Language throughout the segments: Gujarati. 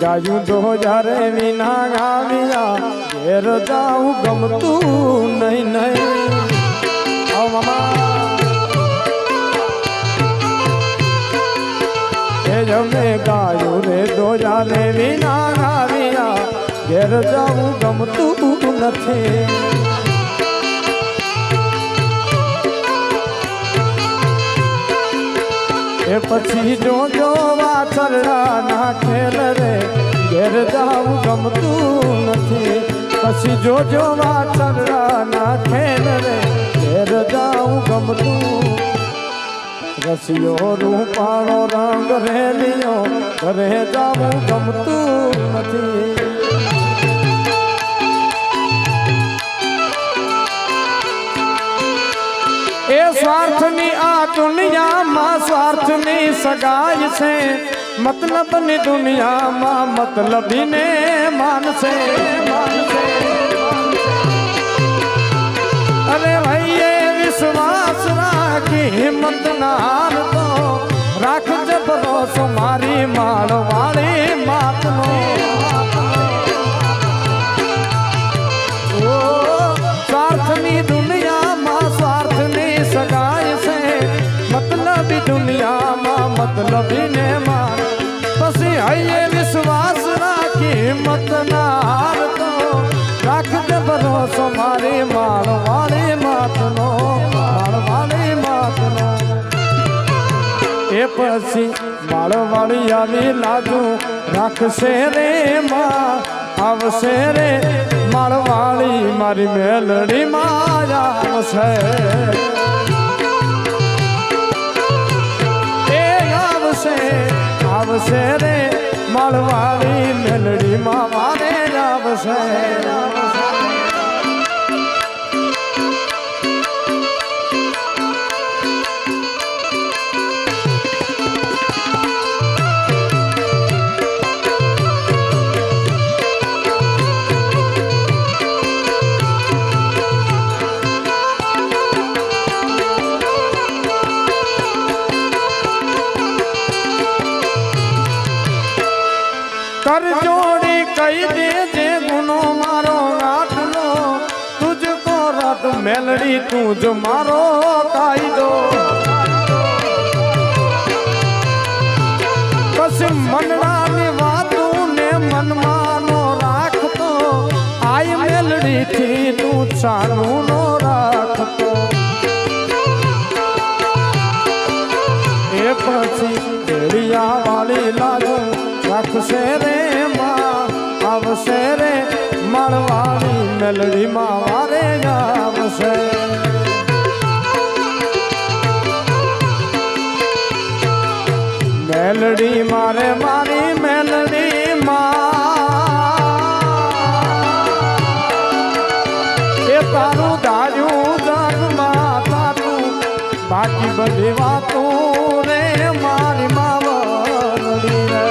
ગાયું તો જ્યારે વિના ગાવ્યા ઘેર જાઉં ગમતું નહીં નહીં એ જમે ગાયું રે તો જ્યારે વિના ગાવ્યા ઘેર જાઉં ગમતું નથી એ પછી જો વાછરડા ના ખેલ રે ઘેર જાઉં ગમતું નથી પછી જો વાછરડા ના ખેલ રે ઘેર જાઉં ગમતું રસિયો રૂપાળો રંગ રેલિયો ઘરે જાઉં ગમતું નથી એ સ્વાર્થની આ દુનિયામાં સ્વાર્થની સગાઈ છે મતલબની દુનિયામાં મતલબીને માનશે અરે ભાઈએ વિશ્વાસ રાખી હિંમત ના હારતો રાખજે ભરોસો મારી માળવાળી માતનો સ્વાર્થની દુનિયામાં સ્વાર્થની સગાઈ છે મતલબી દુનિયામાં મતલબીને માર પછી હૈયે વિશ્વાસ રાખી હિંમત ના હારતો રાખજે ભરોસો મારી માળવાળી માતનો માળવાળી માતનો એ પછી માળવાળી આવી લાજુ રાખશે રે માં આવશે રે માળવાળી મારી મેલડી માં આવશે એ આવશે રે માળવાળી મેલડી માં મારે આવશે कर जोड़ी कही दे जे गुनो मारो आटलो तुझको रत मेलड़ी तुझ मारो काई दो बस मनरानी वातों ने मन मानो राखतो आई मेलड़ी थी तू चालू नो राखतो ए पछी भेड़िया वाली लाजो રાખશે રે માં આવશે રે માળવાળી મેલડી માં વારે આવશે મેલડી મારે મારી મેલડી માં એ તારું ધાર્યું જગમાં તારું બાકી બધી વાતું રે મારી માવડી રે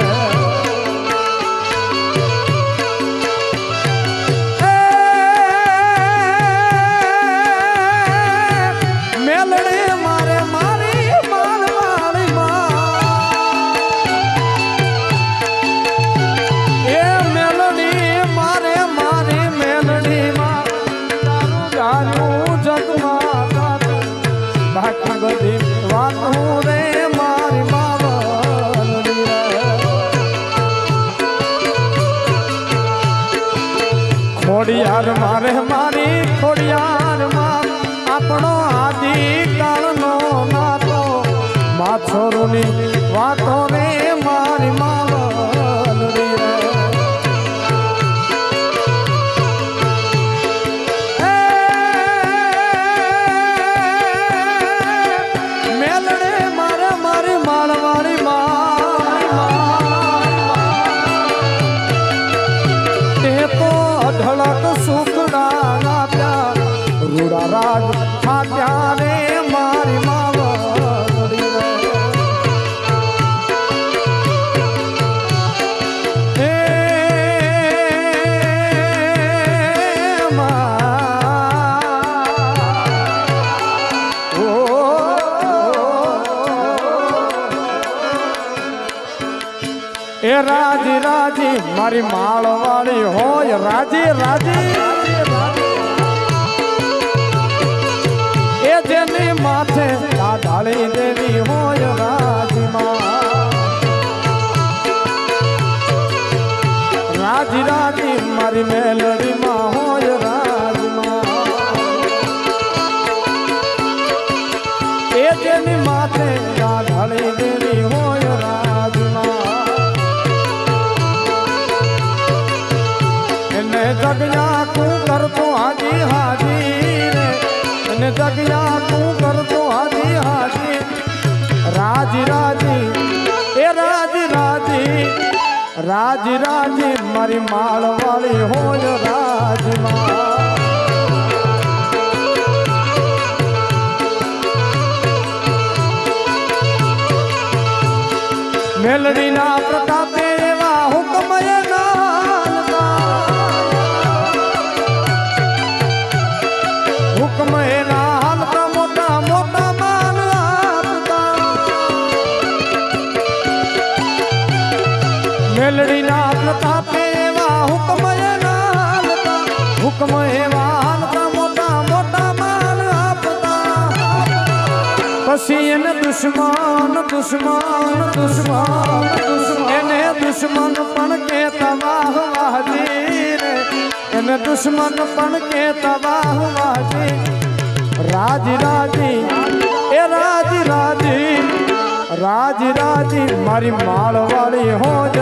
ખોડિયાર મારે મારી ખોડિયાર માં આપણો આદિ કાળનો નાતો માછોરુની વાતો રે મારી માવલડી રે મેલડે મારે મારી માળવાળી ધડક સુખડા પ્યાર રૂડા રાજ ખાત્યા રે મારી માવડી એ રાજી રાજી મારી માળવાળી હોય રાજી રાજી એ જેની માથે ઢાળી દેવી હોય રાજમાં રાજી રાજી મારી મેલડીમાં હોય રાજમાં એ જેની માથે ઢાળી દેવી હોય રાજમાં એને જગ્યા તું કરતો હાજી હાજી રે એને જગ્યા તું કરતો હાજી હાજી રાજી રાજી એ રાજી રાજી રાજી રાજી મારી માળવાળી હોય રાજમાં મેલડીના પ્રતાપે એવા હુકમ હુકમ એના હાલતા મોટા મોટા માન આપતા મેલડીના પ્રતાપે એવા હુકમ એના હાલતા હુકમ એવા હાલતા મોટા મોટા માન આપતા પછી એને દુશ્મન દુશ્મન દુશ્મન એને દુશ્મન પણ કેતા વાહ વાહજી રે એને દુશ્મન પણ કેતા વાહ વાહજી રાજી રાજી એ રાજી રાજી રાજી રાજી મારી માળવાળી હોજ